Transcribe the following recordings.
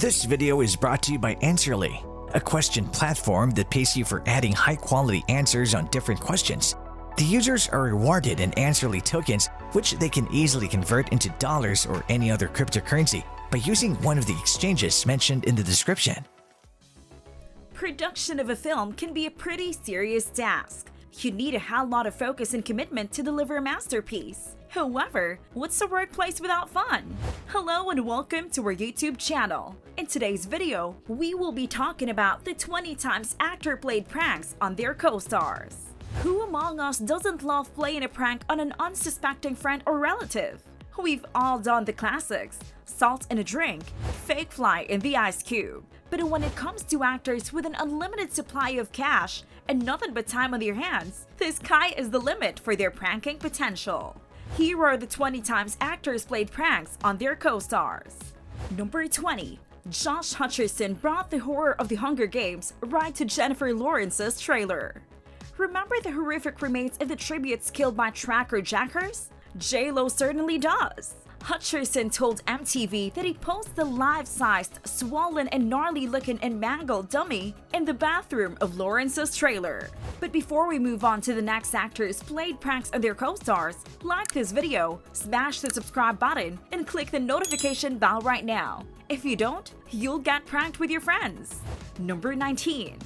This video is brought to you by Answerly, a question platform that pays you for adding high-quality answers on different questions. The users are rewarded in Answerly tokens, which they can easily convert into dollars or any other cryptocurrency by using one of the exchanges mentioned in the description. Production of a film can be a pretty serious task. You need a whole lot of focus and commitment to deliver a masterpiece. However, what's a workplace without fun? Hello and welcome to our YouTube channel. In today's video, we will be talking about the 20 times actor played pranks on their co-stars. Who among us doesn't love playing a prank on an unsuspecting friend or relative? We've all done the classics: salt in a drink, fake fly in the ice cube. But when it comes to actors with an unlimited supply of cash and nothing but time on their hands, the sky is the limit for their pranking potential. Here are the 20 times actors played pranks on their co-stars. Number 20. Josh Hutcherson brought the horror of the Hunger Games right to Jennifer Lawrence's trailer. Remember the horrific remains of the tributes killed by tracker jackers? J-Lo certainly does. Hutcherson told MTV that he posed the life-sized, swollen and gnarly-looking and mangled dummy in the bathroom of Lawrence's trailer. But before we move on to the next actors played pranks on their co-stars, like this video, smash the subscribe button, and click the notification bell right now. If you don't, you'll get pranked with your friends. Number 19.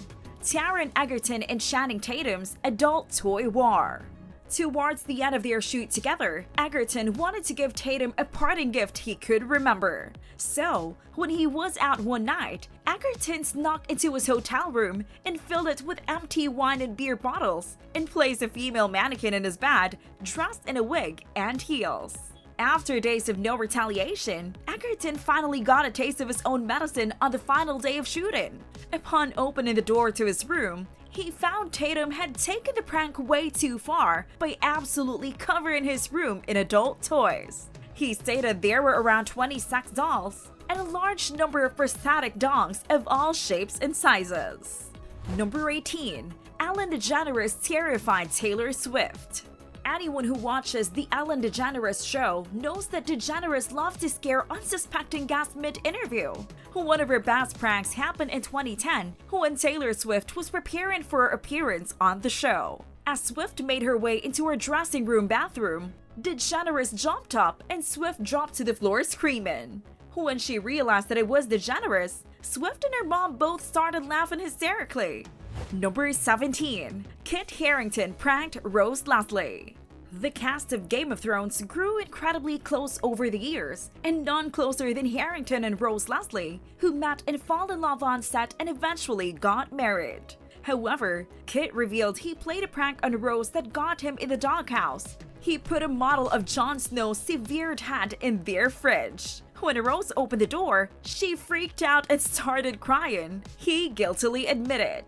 Taron Egerton and Channing Tatum's adult toy war. Towards the end of their shoot together, Egerton wanted to give Tatum a parting gift he could remember. So, when he was out one night, Egerton snuck into his hotel room and filled it with empty wine and beer bottles and placed a female mannequin in his bed, dressed in a wig and heels. After days of no retaliation, Egerton finally got a taste of his own medicine on the final day of shooting. Upon opening the door to his room, he found Tatum had taken the prank way too far by absolutely covering his room in adult toys. He stated there were around 20 sex dolls and a large number of prosthetic dongs of all shapes and sizes. Number 18. Ellen DeGeneres terrified Taylor Swift. Anyone who watches the Ellen DeGeneres show knows that DeGeneres loves to scare unsuspecting guests mid-interview. One of her best pranks happened in 2010 when Taylor Swift was preparing for her appearance on the show. As Swift made her way into her dressing room bathroom, DeGeneres jumped up and Swift dropped to the floor screaming. When she realized that it was DeGeneres, Swift and her mom both started laughing hysterically. Number 17. Kit Harington pranked Rose Leslie. The cast of Game of Thrones grew incredibly close over the years, and none closer than Harington and Rose Leslie, who met and fell in love on set and eventually got married. However, Kit revealed he played a prank on Rose that got him in the doghouse. He put a model of Jon Snow's severed head in their fridge. When Rose opened the door, she freaked out and started crying, he guiltily admitted.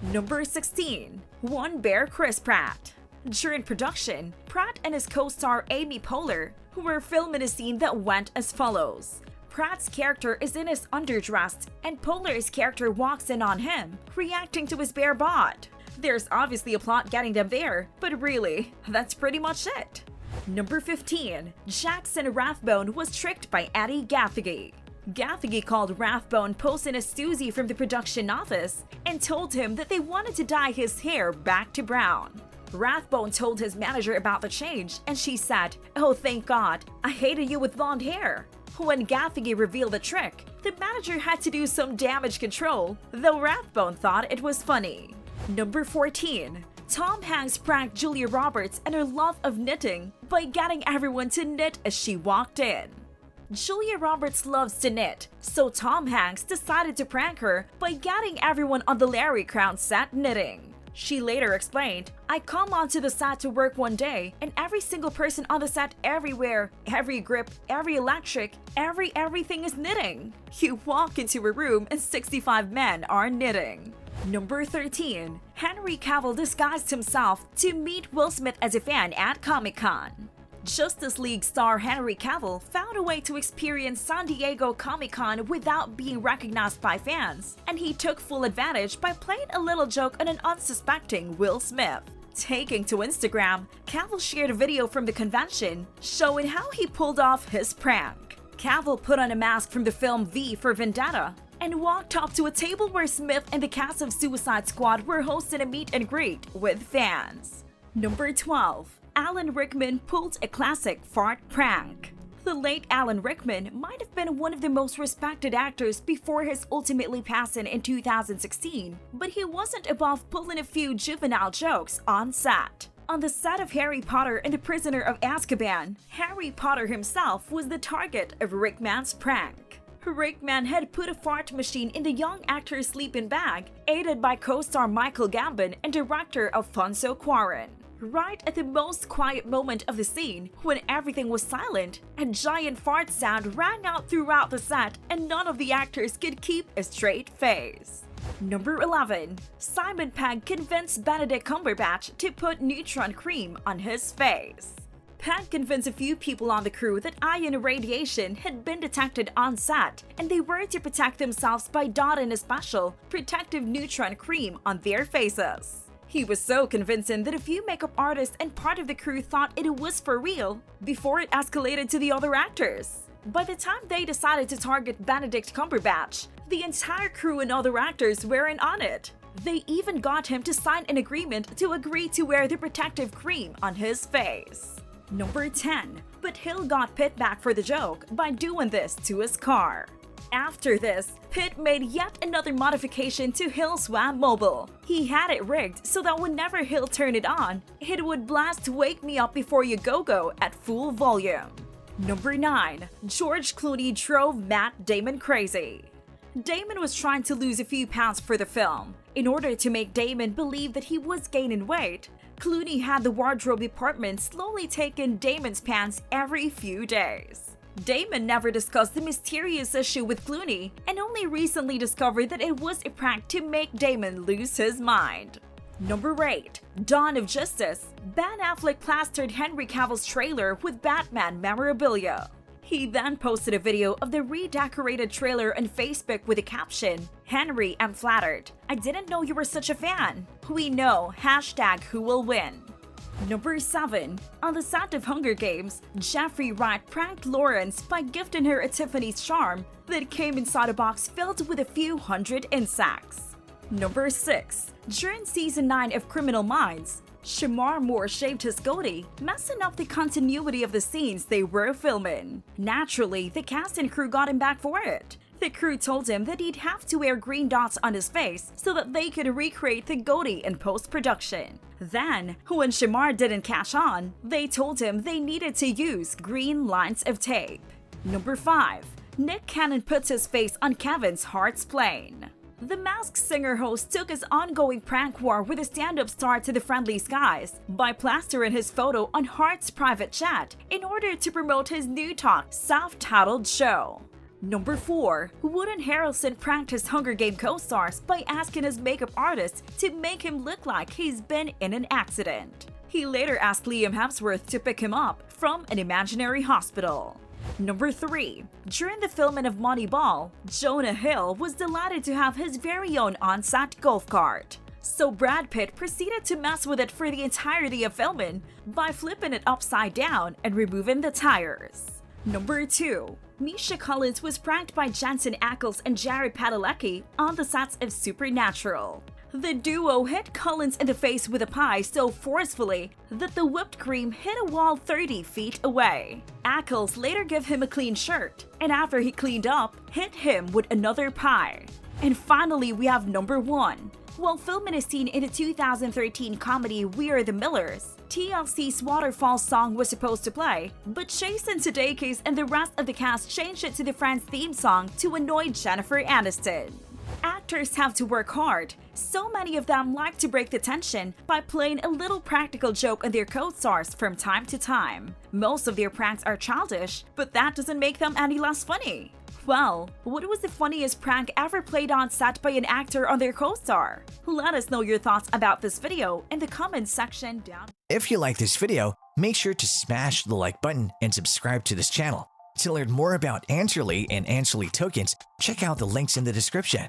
Number 16. One Bear Chris Pratt. During production, Pratt and his co-star Amy Poehler were filming a scene that went as follows. Pratt's character is in his underdress, and Poehler's character walks in on him, reacting to his bare bod. There's obviously a plot getting them there, but really, that's pretty much it. Number 15. Jackson Rathbone was tricked by Eddie Gathegi. Gathegi called Rathbone posing as Susie from the production office and told him that they wanted to dye his hair back to brown. Rathbone told his manager about the change, and she said, "Oh, thank God, I hated you with blonde hair." When Gathegi revealed the trick, the manager had to do some damage control, though Rathbone thought it was funny. Number 14. Tom Hanks pranked Julia Roberts and her love of knitting by getting everyone to knit as she walked in. Julia Roberts loves to knit, so Tom Hanks decided to prank her by getting everyone on the Larry Crown set knitting. She later explained, "I come onto the set to work one day, and every single person on the set everywhere, every grip, every electric, everything is knitting. You walk into a room and 65 men are knitting." Number 13. Henry Cavill disguised himself to meet Will Smith as a fan at Comic-Con. Justice League star Henry Cavill found a way to experience San Diego Comic-Con without being recognized by fans, and he took full advantage by playing a little joke on an unsuspecting Will Smith. Taking to Instagram, Cavill shared a video from the convention showing how he pulled off his prank. Cavill put on a mask from the film V for Vendetta and walked up to a table where Smith and the cast of Suicide Squad were hosting a meet and greet with fans. Number 12. Alan Rickman pulled a classic fart prank. The late Alan Rickman might have been one of the most respected actors before his ultimately passing in 2016, but he wasn't above pulling a few juvenile jokes on set. On the set of Harry Potter and the Prisoner of Azkaban, Harry Potter himself was the target of Rickman's prank. Rickman had put a fart machine in the young actor's sleeping bag, aided by co-star Michael Gambon and director Alfonso Cuarón. Right at the most quiet moment of the scene, when everything was silent, a giant fart sound rang out throughout the set and none of the actors could keep a straight face. Number 11. Simon Pegg convinced Benedict Cumberbatch to put neutron cream on his face. Pegg convinced a few people on the crew that ion radiation had been detected on set, and they were to protect themselves by dotting a special protective neutron cream on their faces. He was so convincing that a few makeup artists and part of the crew thought it was for real before it escalated to the other actors. By the time they decided to target Benedict Cumberbatch, the entire crew and other actors were in on it. They even got him to sign an agreement to agree to wear the protective cream on his face. Number 10. But Hill got Pitt back for the joke by doing this to his car. After this, Pitt made yet another modification to Hill's WAM mobile. He had it rigged so that whenever Hill turned it on, it would blast "Wake Me Up Before You Go-Go" at full volume. Number 9. George Clooney drove Matt Damon crazy. Damon was trying to lose a few pounds for the film. In order to make Damon believe that he was gaining weight, Clooney had the wardrobe department slowly taking Damon's pants every few days. Damon never discussed the mysterious issue with Clooney and only recently discovered that it was a prank to make Damon lose his mind. Number 8. Dawn of Justice. Ben Affleck plastered Henry Cavill's trailer with Batman memorabilia. He then posted a video of the redecorated trailer on Facebook with the caption, "Henry, I'm flattered. I didn't know you were such a fan. We know, #who will win." Number 7. On the set of Hunger Games, Jeffrey Wright pranked Lawrence by gifting her a Tiffany's charm that came inside a box filled with a few hundred insects. Number 6. During season 9 of Criminal Minds, Shamar Moore shaved his goatee, messing up the continuity of the scenes they were filming. Naturally, the cast and crew got him back for it. The crew told him that he'd have to wear green dots on his face so that they could recreate the goatee in post-production. Then, when Shamar didn't catch on, they told him they needed to use green lines of tape. Number 5. Nick Cannon puts his face on Kevin's Hearts plane. The Masked Singer host took his ongoing prank war with a stand-up star to the friendly skies by plastering his photo on Hart's private chat in order to promote his new talk, self-titled show. Number 4. Woody Harrelson pranked his Hunger Game co-stars by asking his makeup artist to make him look like he's been in an accident. He later asked Liam Hemsworth to pick him up from an imaginary hospital. Number 3. During the filming of Moneyball, Jonah Hill was delighted to have his very own on-set golf cart. So Brad Pitt proceeded to mess with it for the entirety of filming by flipping it upside down and removing the tires. Number 2. Misha Collins was pranked by Jensen Ackles and Jared Padalecki on the sets of Supernatural. The duo hit Collins in the face with a pie so forcefully that the whipped cream hit a wall 30 feet away. Ackles later gave him a clean shirt, and after he cleaned up, hit him with another pie. And finally, we have number 1. While filming a scene in the 2013 comedy We Are the Millers, TLC's Waterfall song was supposed to play, but Jason Sudeikis and the rest of the cast changed it to the Friends theme song to annoy Jennifer Aniston. Actors have to work hard. So many of them like to break the tension by playing a little practical joke on their co-stars from time to time. Most of their pranks are childish, but that doesn't make them any less funny. Well, what was the funniest prank ever played on set by an actor on their co-star? Let us know your thoughts about this video in the comments section down. If you like this video, make sure to smash the like button and subscribe to this channel. To learn more about Answerly and Answerly tokens, check out the links in the description.